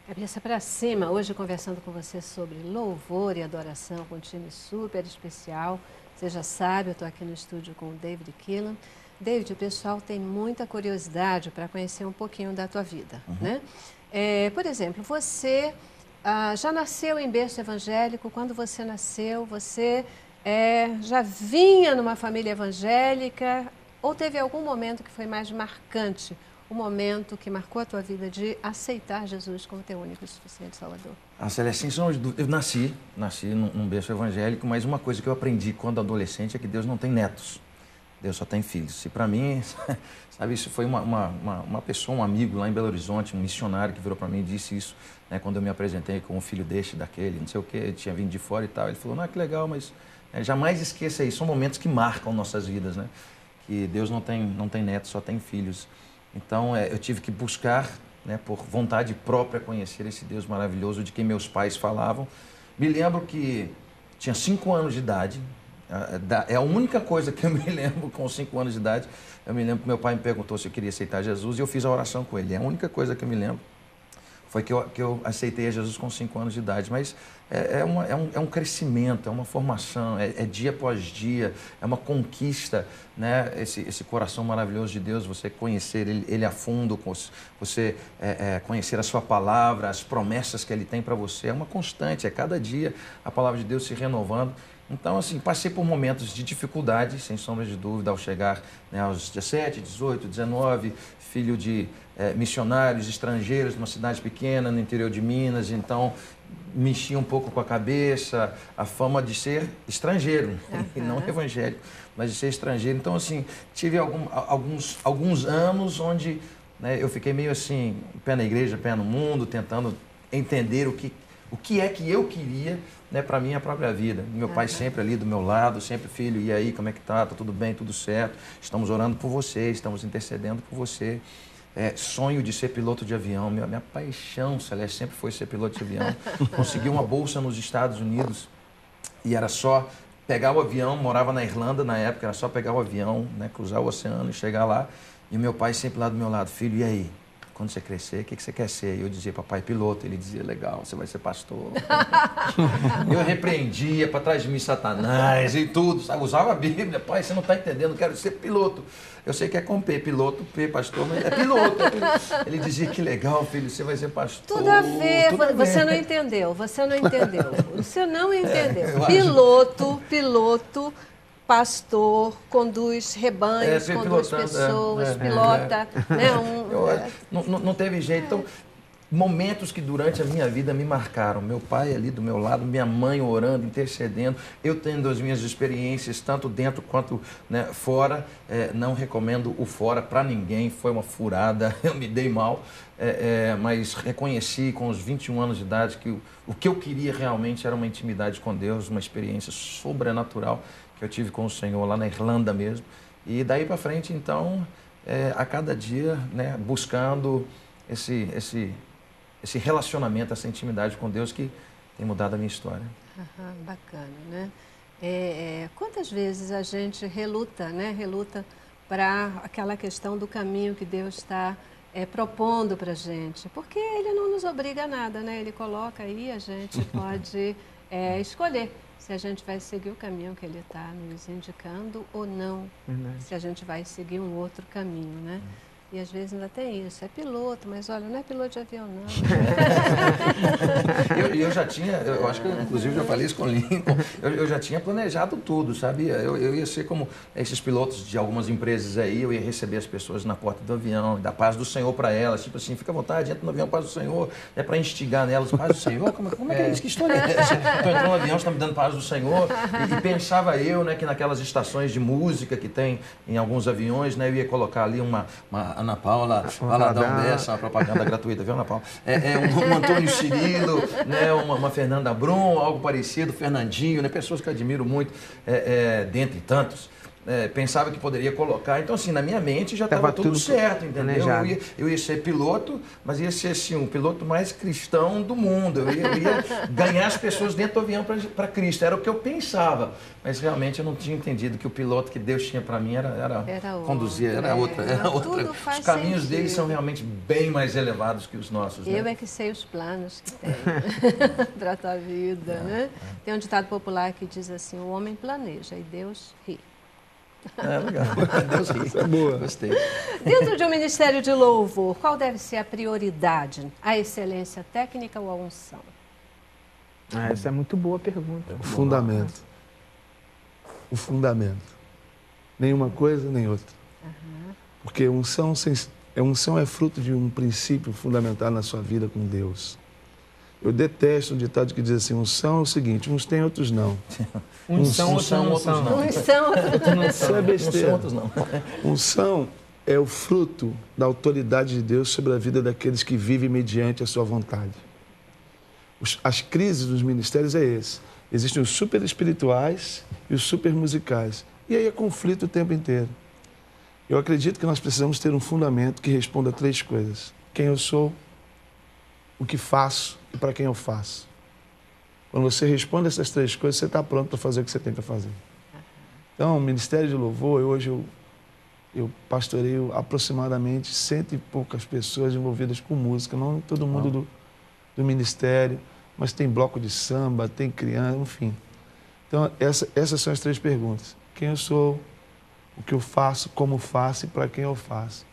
Cabeça para cima, hoje conversando com você sobre louvor e adoração com um time super especial. Você já sabe, eu estou aqui no estúdio com o David Keelan. David, o pessoal tem muita curiosidade para conhecer um pouquinho da tua vida, né? Por exemplo, você já nasceu em berço evangélico. Quando você nasceu, você já vinha numa família evangélica ou teve algum momento que foi mais marcante? O momento que marcou a tua vida de aceitar Jesus como teu único e suficiente Salvador? Celestine, eu nasci num berço evangélico, mas uma coisa que eu aprendi quando adolescente é que Deus não tem netos, Deus só tem filhos. E para mim, sabe, isso foi uma pessoa, um amigo lá em Belo Horizonte, um missionário que virou para mim e disse isso, né, quando eu me apresentei com um filho deste, daquele, não sei o que, ele tinha vindo de fora e tal. Ele falou, não, que legal, mas jamais esqueça isso, são momentos que marcam nossas vidas, né? Que Deus não tem netos, só tem filhos. Então, eu tive que buscar, né, por vontade própria, conhecer esse Deus maravilhoso de quem meus pais falavam. Me lembro que tinha 5 anos de idade, é a única coisa que eu me lembro com 5 anos de idade. Eu me lembro que meu pai me perguntou se eu queria aceitar Jesus e eu fiz a oração com ele. É a única coisa que eu me lembro. Foi que eu aceitei a Jesus com 5 anos de idade, mas é um crescimento, é uma formação, é dia após dia, é uma conquista, né? Esse coração maravilhoso de Deus, você conhecer ele a fundo, você conhecer a sua palavra, as promessas que Ele tem para você, é uma constante, é cada dia a palavra de Deus se renovando. Então, assim, passei por momentos de dificuldade, sem sombra de dúvida, ao chegar, né, aos 17, 18, 19, filho de missionários estrangeiros numa cidade pequena no interior de Minas. Então mexia um pouco com a cabeça, a fama de ser estrangeiro, e não evangélico, mas de ser estrangeiro. Então, assim, tive alguns anos onde, né, eu fiquei meio assim, pé na igreja, pé no mundo, tentando entender o que é que eu queria, né, para a minha própria vida. Meu pai sempre ali do meu lado, sempre, filho, e aí, como é que tá? Tá tudo bem, tudo certo? Estamos orando por você, estamos intercedendo por você. Sonho de ser piloto de avião, minha paixão, Celeste, sempre foi ser piloto de avião. Consegui uma bolsa nos Estados Unidos e era só pegar o avião, morava na Irlanda na época, era só pegar o avião, né, cruzar o oceano e chegar lá. E o meu pai sempre lá do meu lado, filho, e aí? Quando você crescer, o que você quer ser? E eu dizia, papai, piloto. Ele dizia, legal, você vai ser pastor. Eu repreendia para trás de mim Satanás e tudo, sabe? Usava a Bíblia, pai, você não está entendendo, quero ser piloto. Eu sei que é com P, piloto, P, pastor, mas é piloto. Ele dizia, que legal, filho, você vai ser pastor. Tudo a ver, você não entendeu. Você não entendeu. Piloto, pastor, conduz rebanhos, conduz pessoas, pilota. Né, não teve jeito. Então, momentos que durante a minha vida me marcaram. Meu pai ali do meu lado, minha mãe orando, intercedendo. Eu tendo as minhas experiências, tanto dentro quanto, né, fora. Não recomendo o fora para ninguém, foi uma furada, eu me dei mal. Mas reconheci com os 21 anos de idade que o que eu queria realmente era uma intimidade com Deus, uma experiência sobrenatural que eu tive com o Senhor lá na Irlanda mesmo. E daí para frente, então, a cada dia, né, buscando esse relacionamento, essa intimidade com Deus que tem mudado a minha história. Bacana, né? Quantas vezes a gente reluta, né? Reluta para aquela questão do caminho que Deus está propondo para a gente, porque Ele não nos obriga a nada, né? Ele coloca aí, a gente pode escolher se a gente vai seguir o caminho que Ele está nos indicando ou não. Verdade. Se a gente vai seguir um outro caminho, né? E às vezes ainda tem isso, é piloto, mas olha, não é piloto de avião, não. eu já tinha, eu acho que eu, inclusive já falei isso com o Lincoln, eu já tinha planejado tudo, sabia? Eu ia ser como esses pilotos de algumas empresas aí, eu ia receber as pessoas na porta do avião, dar paz do Senhor para elas, tipo assim, fica à vontade, entra no avião, paz do Senhor, para instigar nelas, paz do Senhor, como é que é isso? Que história é essa? Estou entrando no avião, está me dando paz do Senhor, e pensava eu, né, que naquelas estações de música que tem em alguns aviões, né, eu ia colocar ali uma Ana Paula, Valadão dessa, uma propaganda gratuita, viu, Ana Paula? Um Antônio Cirilo, né, uma Fernanda Brum, algo parecido, Fernandinho, né, pessoas que eu admiro muito, dentre tantos. pensava que poderia colocar. Então, assim, na minha mente já estava tudo certo, entendeu? Eu ia ser piloto, mas ia ser, assim, o piloto mais cristão do mundo. Eu ia ganhar as pessoas dentro do avião para Cristo. Era o que eu pensava. Mas, realmente, eu não tinha entendido que o piloto que Deus tinha para mim era conduzir, era outra. Os caminhos deles são realmente bem mais elevados que os nossos. Eu é que sei os planos que tenho para a tua vida, né? Tem um ditado popular que diz assim, o homem planeja e Deus ri. Legal. Deus ri. Isso é boa. Gostei. Dentro de um ministério de louvor, qual deve ser a prioridade? A excelência técnica ou a unção? Essa é muito boa pergunta. O fundamento. O fundamento. Nenhuma coisa, nem outra. Porque unção é fruto de um princípio fundamental na sua vida com Deus. Eu detesto um ditado que diz assim, unção é o seguinte, uns têm, outros não. Unção, outros não. Unção é besteira. Outros não. Unção é o fruto da autoridade de Deus sobre a vida daqueles que vivem mediante a sua vontade. As crises dos ministérios é esse. Existem os super espirituais e os super musicais. E aí é conflito o tempo inteiro. Eu acredito que nós precisamos ter um fundamento que responda a 3 coisas. Quem eu sou, o que faço e para quem eu faço. Quando você responde essas 3 coisas, você está pronto para fazer o que você tem para fazer. Então, o Ministério de Louvor, hoje eu pastoreio aproximadamente 100 e poucas pessoas envolvidas com música, não todo mundo do ministério, mas tem bloco de samba, tem criança, enfim. Então, essas são as 3 perguntas. Quem eu sou, o que eu faço, como faço e para quem eu faço.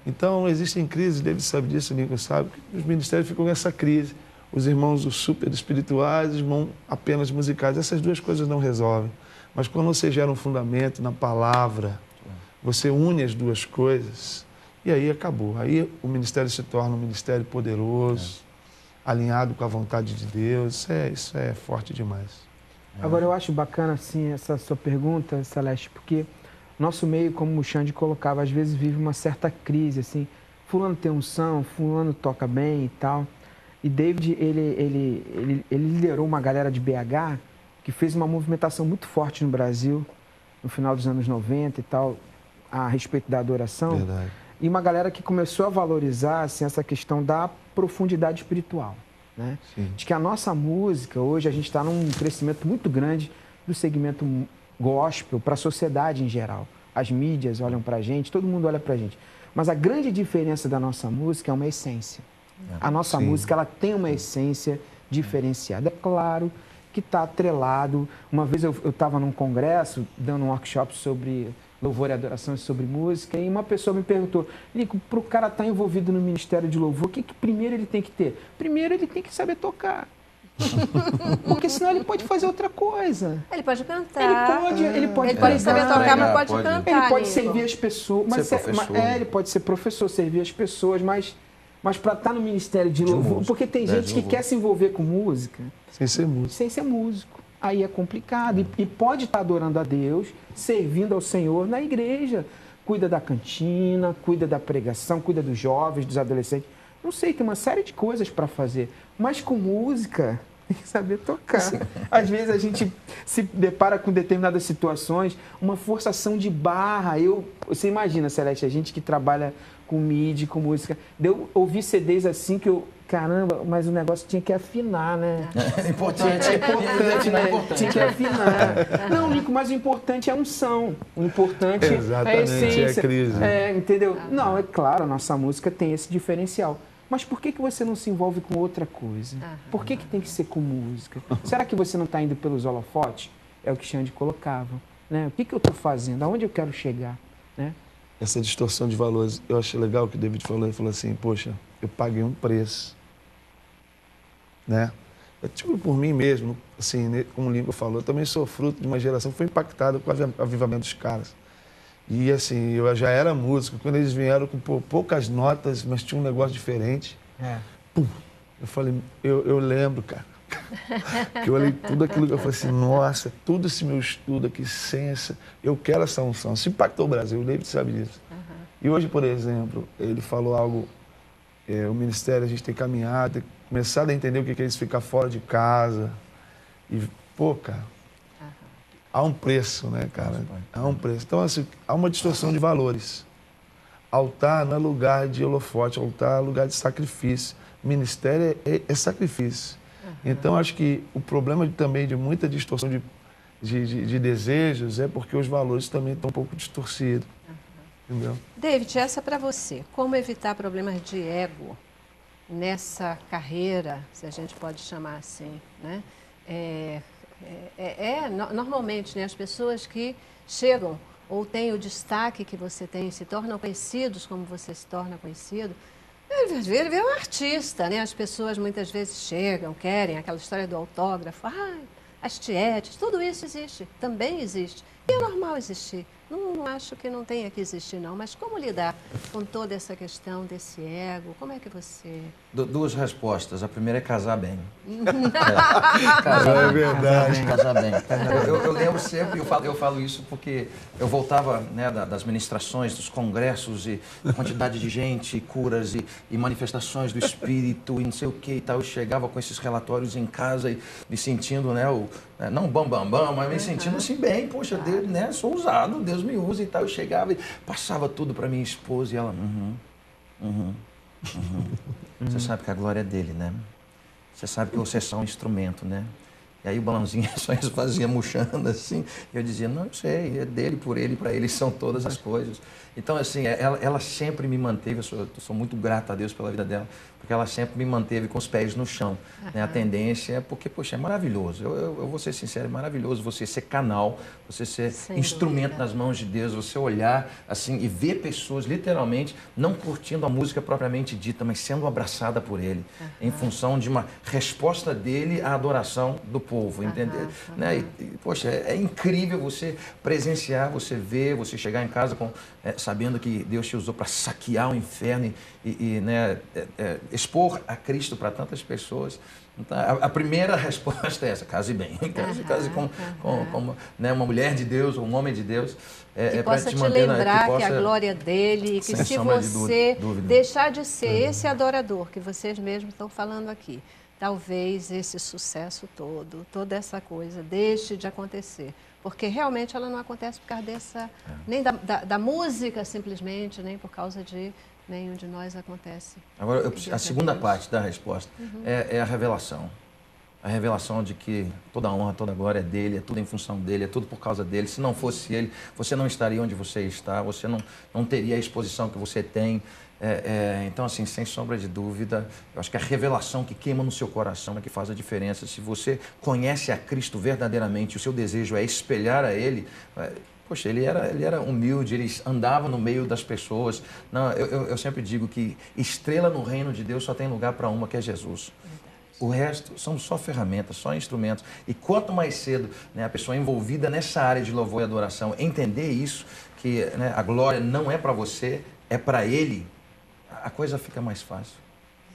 Então, existem crises, David sabe disso, o Nico sabe, que os ministérios ficam nessa crise. Os irmãos os super espirituais, os irmãos apenas musicais. Essas 2 coisas não resolvem. Mas quando você gera um fundamento na palavra, você une as 2 coisas e aí acabou. Aí o ministério se torna um ministério poderoso, alinhado com a vontade de Deus. Isso é forte demais. Agora, eu acho bacana, assim, essa sua pergunta, Celeste, porque nosso meio, como o Xande colocava, às vezes vive uma certa crise, assim, fulano tem unção, fulano toca bem e tal. E David, ele liderou uma galera de BH que fez uma movimentação muito forte no Brasil, no final dos anos 90 e tal, a respeito da adoração. Verdade. E uma galera que começou a valorizar, assim, essa questão da profundidade espiritual, né? De que a nossa música, hoje, a gente está num crescimento muito grande do segmento gospel para a sociedade em geral. As mídias olham para a gente, todo mundo olha para a gente. Mas a grande diferença da nossa música é uma essência. A nossa música, ela tem uma essência diferenciada. É claro que está atrelado. Uma vez eu estava num congresso, dando um workshop sobre louvor e adoração, sobre música, e uma pessoa me perguntou, Nico, para o cara estar envolvido no ministério de louvor, o que primeiro ele tem que ter? Primeiro ele tem que saber tocar. Porque senão ele pode fazer outra coisa. Ele pode cantar. Ele pode saber tocar, mas pode cantar. Ele pode servir as pessoas. Ele pode ser professor, servir as pessoas, mas para estar no ministério de louvor, porque tem gente que quer se envolver com música sem ser músico. Sem ser músico. Aí é complicado. E pode estar adorando a Deus, servindo ao Senhor na igreja. Cuida da cantina, cuida da pregação, cuida dos jovens, dos adolescentes. Não sei, tem uma série de coisas para fazer. Mas com música, tem que saber tocar. Sim. Às vezes a gente se depara com determinadas situações, uma forçação de barra. Você imagina, Celeste, a gente que trabalha com MIDI, com música. Eu ouvi CDs assim que eu... Caramba, mas o negócio tinha que afinar, né? É importante. É importante, né? Tinha que afinar. Não, Nico, mas o importante é a unção. O importante é a essência. É a crise. Entendeu? Não, é claro, a nossa música tem esse diferencial. Mas por que você não se envolve com outra coisa? Por que tem que ser com música? Será que você não está indo pelos holofotes? É o que Xande colocava. Né? O que eu estou fazendo? Aonde eu quero chegar? Né? Essa distorção de valores, eu achei legal o que o David falou. Ele falou assim, poxa, eu paguei um preço. Né? Eu digo por mim mesmo, assim, como o Lincoln falou, eu também sou fruto de uma geração que foi impactada com o avivamento dos caras. E assim, eu já era músico, quando eles vieram com poucas notas, mas tinha um negócio diferente. Pum, eu falei, eu lembro, cara, que eu olhei tudo aquilo que eu falei assim, nossa, todo esse meu estudo aqui, ciência, eu quero essa unção. Isso impactou o Brasil, o David sabe disso. E hoje, por exemplo, ele falou algo, o ministério, a gente tem caminhado, tem começado a entender o que é isso ficar fora de casa. E, pô, cara, há um preço, né, cara? Há um preço. Então, assim, há uma distorção de valores. Altar não é lugar de holofote, altar é lugar de sacrifício. Ministério é sacrifício. Então, acho que o problema também de muita distorção de desejos é porque os valores também estão um pouco distorcidos. Entendeu? David, essa é para você. Como evitar problemas de ego nessa carreira, se a gente pode chamar assim, né? Normalmente, né, as pessoas que chegam ou têm o destaque que você tem, se tornam conhecidos como você se torna conhecido, ele vê um artista, né? As pessoas muitas vezes chegam, querem aquela história do autógrafo, as tietes, tudo isso existe, também existe. E é normal existir. Não acho que não tenha que existir, não. Mas como lidar com toda essa questão desse ego? Como é que você... Duas respostas. A primeira é casar bem. É verdade. Casar bem. Eu lembro sempre, eu falo isso porque eu voltava, né, das ministrações, dos congressos, e quantidade de gente, curas e manifestações do Espírito, e não sei o que e tal. Eu chegava com esses relatórios em casa e me sentindo, né, não bam, mas me sentindo assim bem. Poxa, Deus, né, sou usado, Deus me usa e tal. Eu chegava e passava tudo para minha esposa e ela... Você sabe que a glória é dele, né? Você sabe que você é só um instrumento, né? E aí o balãozinho só fazia murchando assim. E eu dizia, não, eu sei, é dele, por ele, para ele são todas as coisas. Então, assim, ela sempre me manteve, eu sou muito grato a Deus pela vida dela, porque ela sempre me manteve com os pés no chão. Né? A tendência é porque, poxa, é maravilhoso. Eu vou ser sincero, é maravilhoso você ser canal, você ser instrumento nas mãos de Deus, você olhar assim e ver pessoas literalmente não curtindo a música propriamente dita, mas sendo abraçada por ele, em função de uma resposta dele à adoração do povo, entendeu? Né? Poxa, é incrível você presenciar, você ver, você chegar em casa sabendo que Deus te usou para saquear o inferno e né, expor a Cristo para tantas pessoas. Então, a primeira resposta é essa: case bem. Case com né, uma mulher de Deus, um homem de Deus. Que possa te lembrar que a glória dele, e que se você deixar de ser esse adorador que vocês mesmos estão falando aqui, talvez esse sucesso todo, toda essa coisa, deixe de acontecer. Porque realmente ela não acontece por causa nem da música simplesmente, nem por causa de nenhum de nós acontece. Agora, a segunda parte da resposta é a revelação. A revelação de que toda a honra, toda a glória é dele, é tudo em função dele, é tudo por causa dele. Se não fosse ele, você não estaria onde você está, você não teria a exposição que você tem. Então, assim, sem sombra de dúvida, eu acho que a revelação que queima no seu coração é que faz a diferença. Se você conhece a Cristo verdadeiramente, o seu desejo é espelhar a Ele. Poxa, ele era humilde, ele andava no meio das pessoas. Não, eu sempre digo que estrela no reino de Deus só tem lugar para uma, que é Jesus. O resto são só ferramentas, só instrumentos. E quanto mais cedo, né, a pessoa envolvida nessa área de louvor e adoração entender isso, que, né, a glória não é para você, é para Ele, a coisa fica mais fácil.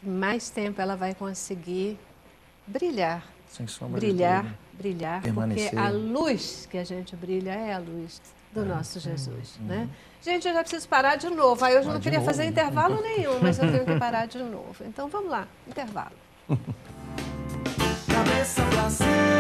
Mais tempo ela vai conseguir brilhar. Sem sombra brilhar, de dúvida. Brilhar, permanecer. Porque a luz que a gente brilha é a luz do nosso Jesus, né? Gente, eu já preciso parar de novo. Aí hoje eu não queria fazer intervalo nenhum, mas eu tenho que parar de novo. Então vamos lá, intervalo. Cabeça pra cima.